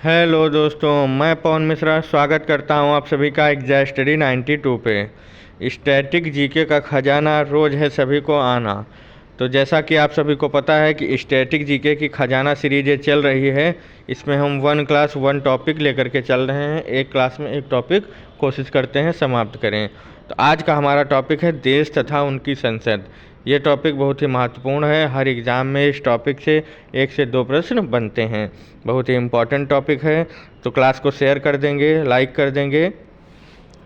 Hello दोस्तों, मैं पवन मिश्रा स्वागत करता हूं आप सभी का एग्जाम स्टडी 92 पे। स्टैटिक जीके का खजाना रोज़ है सभी को आना। तो जैसा कि आप सभी को पता है कि स्टैटिक जीके की खजाना सीरीज ये चल रही है। इसमें हम वन क्लास वन टॉपिक लेकर के चल रहे हैं। एक क्लास में एक टॉपिक कोशिश करते हैं समाप्त करें। तो आज का हमारा टॉपिक है देश तथा उनकी संसद। ये टॉपिक बहुत ही महत्वपूर्ण है। हर एग्ज़ाम में इस टॉपिक से 1 से 2 प्रश्न बनते हैं। बहुत ही इम्पोर्टेंट टॉपिक है। तो क्लास को शेयर कर देंगे, लाइक कर देंगे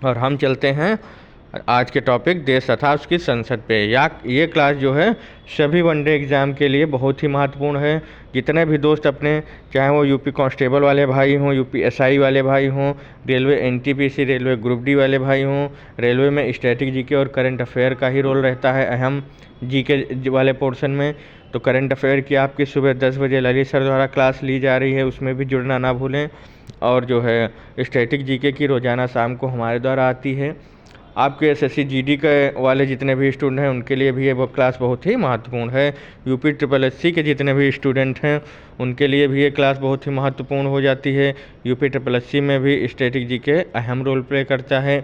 और हम चलते हैं आज के टॉपिक देश तथा उसकी संसद पे। ये क्लास जो है सभी वनडे एग्ज़ाम के लिए बहुत ही महत्वपूर्ण है। जितने भी दोस्त अपने, चाहे वो यूपी कांस्टेबल वाले भाई हों, यूपी एसआई वाले भाई हों, railway NTPC railway group D वाले भाई हों, रेलवे में स्टैटिक जीके और करंट अफेयर का ही रोल रहता है अहम जीके वाले पोर्शन में। तो करंट अफेयर की आपकी सुबह 10 बजे ललित सर द्वारा क्लास ली जा रही है, उसमें भी जुड़ना ना भूलें। और जो है स्टैटिक जीके की रोज़ाना शाम को हमारे द्वारा आती है। आपके एसएससी जीडी के वाले जितने भी स्टूडेंट हैं उनके लिए भी ये वो क्लास बहुत ही महत्वपूर्ण है। यूपी ट्रिपल एससी के जितने भी स्टूडेंट हैं उनके लिए भी ये क्लास बहुत ही महत्वपूर्ण हो जाती है। यूपी ट्रिपल एससी में भी स्टैटिक जीके अहम रोल प्ले करता है।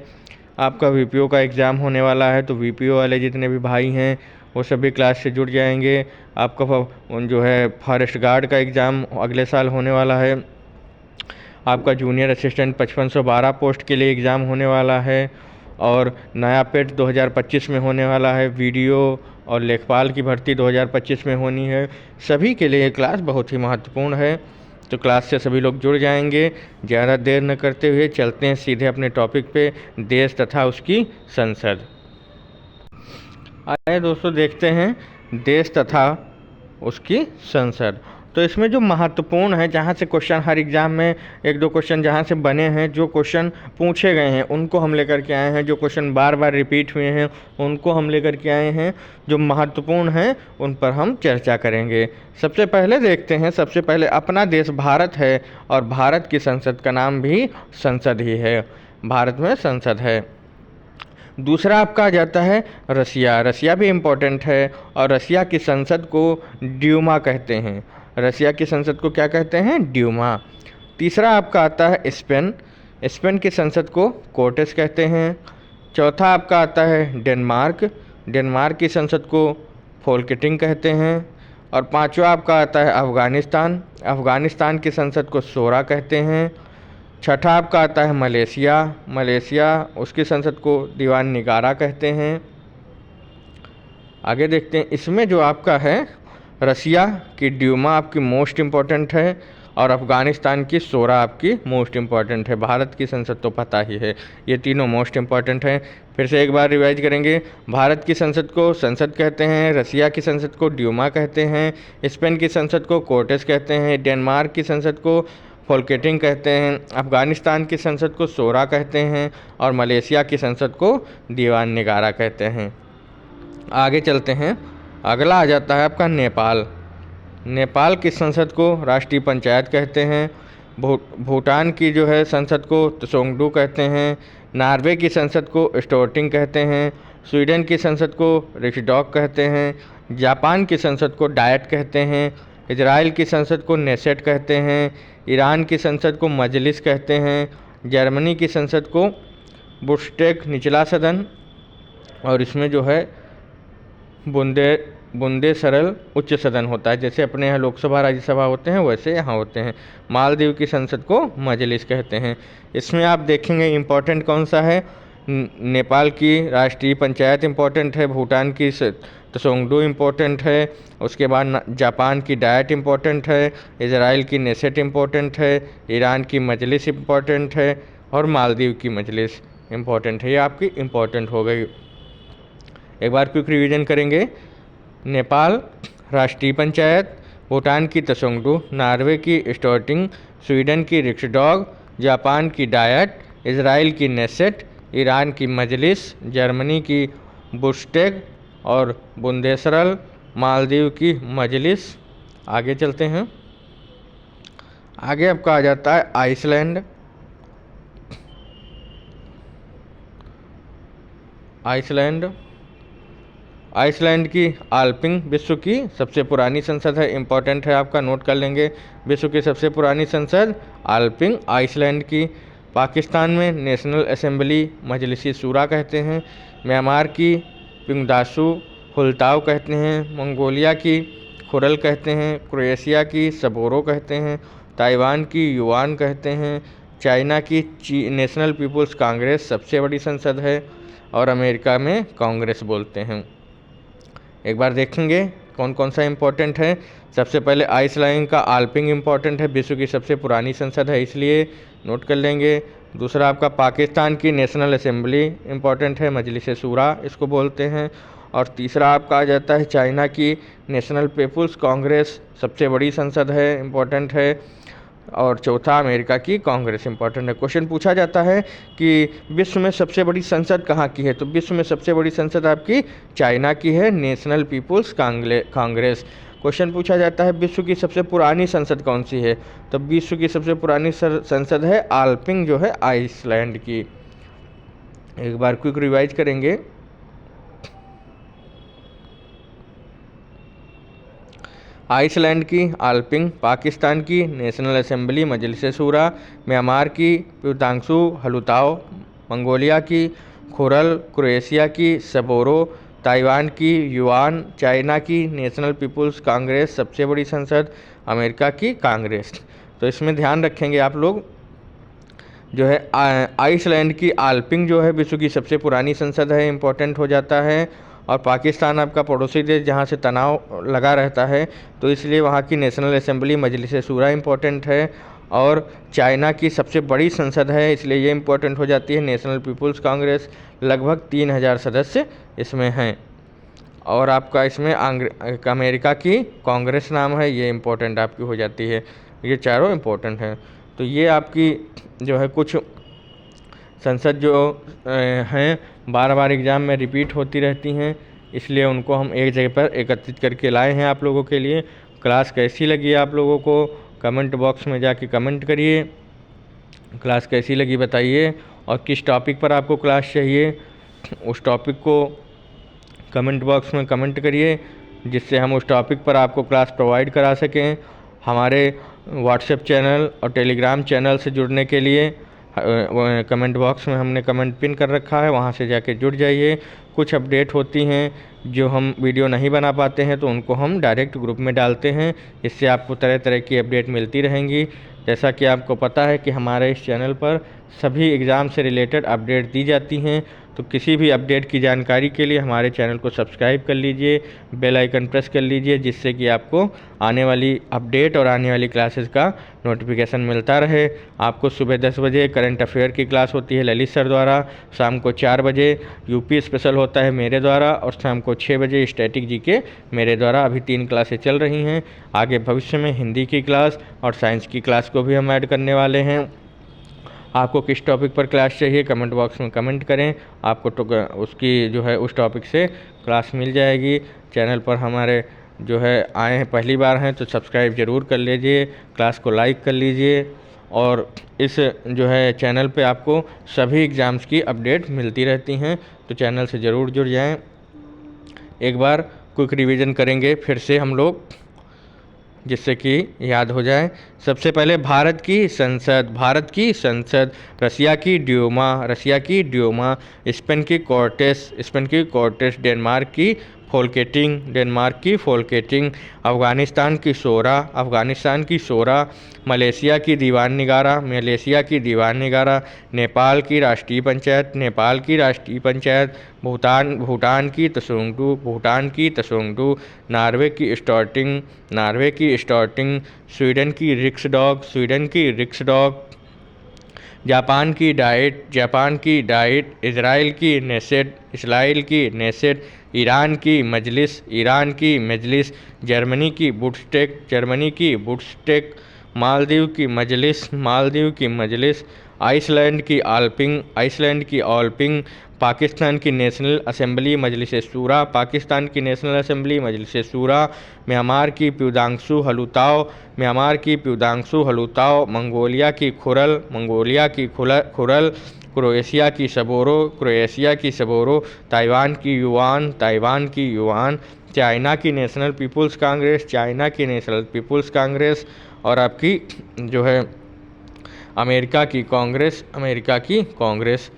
आपका वीपीओ का एग्ज़ाम होने वाला है, तो वीपीओ वाले जितने भी भाई हैं वो सभी क्लास से जुड़ जाएंगे। आपका जो है फॉरेस्ट गार्ड का एग्ज़ाम अगले साल होने वाला है। आपका जूनियर असिस्टेंट 5512 पोस्ट के लिए एग्ज़ाम होने वाला है। और नया पेट 2025 में होने वाला है। वीडियो और लेखपाल की भर्ती 2025 में होनी है। सभी के लिए ये क्लास बहुत ही महत्वपूर्ण है। तो क्लास से सभी लोग जुड़ जाएंगे। ज़्यादा देर न करते हुए चलते हैं सीधे अपने टॉपिक पे, देश तथा उसकी संसद। आइए दोस्तों देखते हैं देश तथा उसकी संसद। तो इसमें जो महत्वपूर्ण है, जहाँ से क्वेश्चन हर एग्ज़ाम में 1-2 क्वेश्चन जहाँ से बने हैं, जो क्वेश्चन पूछे गए हैं उनको हम लेकर के आए हैं। जो क्वेश्चन बार बार रिपीट हुए हैं उनको हम लेकर के आए हैं। जो महत्वपूर्ण हैं उन पर हम चर्चा करेंगे। सबसे पहले देखते हैं, सबसे पहले अपना देश भारत है और भारत की संसद का नाम भी संसद ही है। भारत में संसद है। दूसरा आपका आ जाता है रसिया। रसिया भी इम्पोर्टेंट है और रसिया की संसद को ड्यूमा कहते हैं। रसिया की संसद को क्या कहते हैं? ड्यूमा। तीसरा आपका आता है स्पेन। स्पेन की संसद को कोर्टेस कहते हैं। चौथा आपका आता है डेनमार्क। डेनमार्क की संसद को फोल्केटिंग कहते हैं। और पांचवा आपका आता है अफ़गानिस्तान। अफ़गानिस्तान की संसद को शोरा कहते हैं। छठा आपका आता है मलेशिया। मलेशिया उसकी संसद को दीवान निगारा कहते हैं। आगे देखते हैं, इसमें जो आपका है रसिया की ड्यूमा आपकी मोस्ट इम्पॉर्टेंट है और अफ़गानिस्तान की शोरा आपकी मोस्ट इम्पॉर्टेंट है। भारत की संसद तो पता ही है, ये तीनों मोस्ट इम्पॉर्टेंट हैं। फिर से एक बार रिवाइज करेंगे। भारत की संसद को संसद कहते हैं, रसिया की संसद को ड्यूमा कहते हैं, स्पेन की संसद को कोर्टेस कहते हैं, डेनमार्क की संसद को फोल्केटिंग कहते हैं, अफ़गानिस्तान की संसद को शोरा कहते हैं और मलेशिया की संसद को दीवान निगारा कहते हैं। आगे चलते हैं। अगला आ जाता है आपका नेपाल। नेपाल की संसद को राष्ट्रीय पंचायत कहते हैं। भूटान की जो है संसद को त्सोंगडू कहते हैं। नॉर्वे की संसद को स्टोर्टिंग कहते हैं। स्वीडन की संसद को रिक्सडॉग कहते हैं। जापान की संसद को डायट कहते हैं। इजराइल की संसद को नेसेट कहते हैं। ईरान की संसद को मजलिस कहते हैं। जर्मनी की संसद को बुंडेस्टैग निचला सदन और इसमें जो है बुंदेसरल उच्च सदन होता है। जैसे अपने यहाँ लोकसभा राज्यसभा होते हैं वैसे यहाँ होते हैं। मालदीव की संसद को मजलिस कहते हैं। इसमें आप देखेंगे इम्पोर्टेंट कौन सा है। नेपाल की राष्ट्रीय पंचायत इम्पोर्टेंट है। भूटान की त्सोंगडू इम्पोर्टेंट है। उसके बाद जापान की डायट इम्पोर्टेंट है। इजराइल की नेसेट इम्पोर्टेंट है। ईरान की मजलिस इम्पोर्टेंट है और मालदीव की मजलिस इम्पोर्टेंट है। ये आपकी इम्पोर्टेंट हो गई। एक बार क्विक रिवीजन करेंगे। नेपाल राष्ट्रीय पंचायत, भूटान की त्सोंगडू, नॉर्वे की स्टोर्टिंग, स्वीडन की रिक्सडॉग, जापान की डायट, इजराइल की नेसेट, ईरान की मजलिस, जर्मनी की बुंडेस्टैग और बुंदेसरल, मालदीव की मजलिस। आगे चलते हैं। आगे आपका आ जाता है आइसलैंड। आइसलैंड आइसलैंड की आल्पिंग विश्व की सबसे पुरानी संसद है, इम्पोर्टेंट है आपका, नोट कर लेंगे। विश्व की सबसे पुरानी संसद आल्पिंग आइसलैंड की। पाकिस्तान में नेशनल असेंबली मजलिसी शूरा कहते हैं। म्यांमार की पिंगदासु हुल्ताओ कहते हैं। मंगोलिया की खुरल कहते हैं। क्रोएशिया की सबोरो कहते हैं। ताइवान की युआन कहते हैं। चाइना की नेशनल पीपुल्स कांग्रेस सबसे बड़ी संसद है, और अमेरिका में कांग्रेस बोलते हैं। एक बार देखेंगे कौन कौन सा इम्पोर्टेंट है। सबसे पहले आइसलैंड का आल्पिंग इम्पोर्टेंट है, विश्व की सबसे पुरानी संसद है, इसलिए नोट कर लेंगे। दूसरा आपका पाकिस्तान की नेशनल असेंबली इम्पोर्टेंट है, मजलिस शूरा इसको बोलते हैं। और तीसरा आपका आ जाता है चाइना की नेशनल पीपुल्स कांग्रेस सबसे बड़ी संसद है, इम्पोर्टेंट है। और चौथा अमेरिका की कांग्रेस इंपॉर्टेंट है। क्वेश्चन पूछा जाता है कि विश्व में सबसे बड़ी संसद कहाँ की है, तो विश्व में सबसे बड़ी संसद आपकी चाइना की है, नेशनल पीपुल्स कांग्रेस। क्वेश्चन पूछा जाता है विश्व की सबसे पुरानी संसद कौन सी है, तो विश्व की सबसे पुरानी संसद है आल्पिंग जो है आइसलैंड की। एक बार क्विक रिवाइज करेंगे। आइसलैंड की आल्पिंग, पाकिस्तान की नेशनल असेंबली मजलिस शूरा, म्यांमार की प्यूतांगसू हलुताओ, मंगोलिया की खुरल, क्रोएशिया की सबोरो, ताइवान की युआन, चाइना की नेशनल पीपुल्स कांग्रेस सबसे बड़ी संसद, अमेरिका की कांग्रेस। तो इसमें ध्यान रखेंगे आप लोग जो है आइसलैंड की आल्पिंग जो है विश्व की सबसे पुरानी संसद है, इम्पोर्टेंट हो जाता है। और पाकिस्तान आपका पड़ोसी देश जहाँ से तनाव लगा रहता है, तो इसलिए वहाँ की नेशनल असेंबली मजलिस शूरा इम्पोर्टेंट है। और चाइना की सबसे बड़ी संसद है, इसलिए ये इम्पोर्टेंट हो जाती है नेशनल पीपुल्स कांग्रेस। लगभग 3000 सदस्य इसमें हैं। और आपका इसमें अमेरिका की कांग्रेस नाम है, ये इम्पोर्टेंट आपकी हो जाती है। ये चारों इम्पोर्टेंट हैं। तो ये आपकी जो है कुछ संसद जो हैं बार बार एग्ज़ाम में रिपीट होती रहती हैं, इसलिए उनको हम एक जगह पर एकत्रित करके लाए हैं आप लोगों के लिए। क्लास कैसी लगी आप लोगों को कमेंट बॉक्स में जाके कमेंट करिए, क्लास कैसी लगी बताइए। और किस टॉपिक पर आपको क्लास चाहिए उस टॉपिक को कमेंट बॉक्स में कमेंट करिए, जिससे हम उस टॉपिक पर आपको क्लास प्रोवाइड करा सकें। हमारे व्हाट्सएप चैनल और टेलीग्राम चैनल से जुड़ने के लिए कमेंट बॉक्स में हमने कमेंट पिन कर रखा है, वहाँ से जाके जुड़ जाइए। कुछ अपडेट होती हैं जो हम वीडियो नहीं बना पाते हैं, तो उनको हम डायरेक्ट ग्रुप में डालते हैं, इससे आपको तरह तरह की अपडेट मिलती रहेंगी। जैसा कि आपको पता है कि हमारे इस चैनल पर सभी एग्ज़ाम से रिलेटेड अपडेट दी जाती हैं, तो किसी भी अपडेट की जानकारी के लिए हमारे चैनल को सब्सक्राइब कर लीजिए, बेल आइकन प्रेस कर लीजिए, जिससे कि आपको आने वाली अपडेट और आने वाली क्लासेस का नोटिफिकेशन मिलता रहे। आपको सुबह 10 बजे करंट अफेयर की क्लास होती है ललित सर द्वारा, शाम को 4 बजे यूपी स्पेशल होता है मेरे द्वारा, और शाम को 6 बजे स्टैटिक जीके मेरे द्वारा। अभी 3 क्लासें चल रही हैं। आगे भविष्य में हिंदी की क्लास और साइंस की क्लास को भी हम ऐड करने वाले हैं। आपको किस टॉपिक पर क्लास चाहिए कमेंट बॉक्स में कमेंट करें, आपको उसकी जो है उस टॉपिक से क्लास मिल जाएगी। चैनल पर हमारे जो है आए हैं पहली बार हैं तो सब्सक्राइब ज़रूर कर लीजिए, क्लास को लाइक कर लीजिए। और इस जो है चैनल पे आपको सभी एग्ज़ाम्स की अपडेट मिलती रहती हैं, तो चैनल से ज़रूर जुड़ जाएं। एक बार क्विक रिवीजन करेंगे फिर से हम लोग, जिससे कि याद हो जाए। सबसे पहले भारत की संसद, रसिया की ड्यूमा, स्पेन की कॉर्टेस, डेनमार्क की फोल्केटिंग, अफ़गानिस्तान की शोरा, मलेशिया की दीवान निगारा, नेपाल की राष्ट्रीय पंचायत, भूटान की तसोंगडू, नॉर्वे की स्टार्टिंग, स्वीडन की रिक्सडॉग, जापान की डाइट, इज़राइल की नेसेट, ईरान की मजलिस, जर्मनी की बुड्स्टेक, मालदीव की मजलिस, आइसलैंड की ऑल्पिंग, पाकिस्तान की नेशनल असेंबली मजलिस शूरा, पाकिस्तान की नेशनल असेंबली मजलिस शूरा, म्यांमार की प्यूदांगसू हलूताओ, मंगोलिया की खुरल, क्रोएशिया की सबोरो, ताइवान की युआन, चाइना की नेशनल पीपुल्स कांग्रेस, और आपकी जो है अमेरिका की कांग्रेस।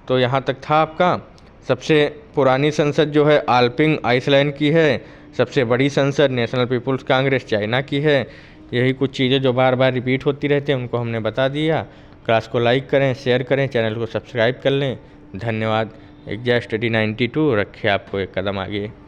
तो यहाँ तक था आपका। सबसे पुरानी संसद जो है आल्पिंग आइसलैंड की है, सबसे बड़ी संसद नेशनल पीपुल्स कांग्रेस चाइना की है। यही कुछ चीज़ें जो बार बार रिपीट होती रहती हैं उनको हमने बता दिया। क्लास को लाइक करें, शेयर करें, चैनल को सब्सक्राइब कर लें। धन्यवाद। एग्जाम स्टडी 92 रखे आपको एक कदम आगे।